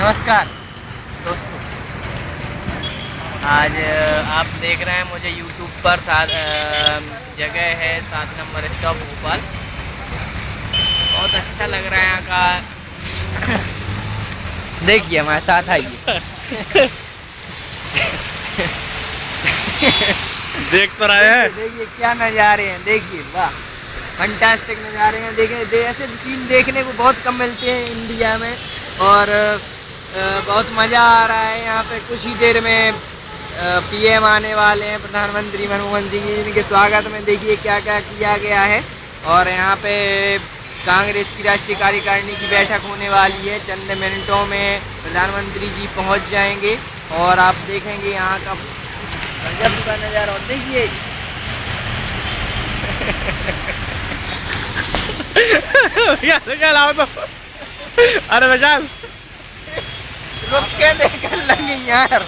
नमस्कार दोस्तों, आज आप देख रहे हैं मुझे YouTube पर जगह है 7 नंबर स्टॉप भोपाल। बहुत अच्छा लग रहा है यहाँ का। देखिए हमारे साथ आइए। देख तो रहे हैं। देखिए क्या नज़ारे हैं, देखिए वाह, फंटास्टिक नज़ारे हैं। देखिए ऐसे सीन देखने को बहुत कम मिलते हैं इंडिया में, और बहुत मज़ा आ रहा है यहाँ पे। कुछ ही देर में पीएम आने वाले हैं, प्रधानमंत्री मनमोहन सिंह जी, जिनके स्वागत में देखिए क्या क्या किया गया है। और यहाँ पे कांग्रेस की राष्ट्रीय कार्यकारिणी की बैठक होने वाली है। चंद मिनटों में प्रधानमंत्री जी पहुँच जाएंगे और आप देखेंगे यहाँ का गजब का नज़ारा। और देखिए लाओ तो। अरे विशाल रुक के देखने लगी यार।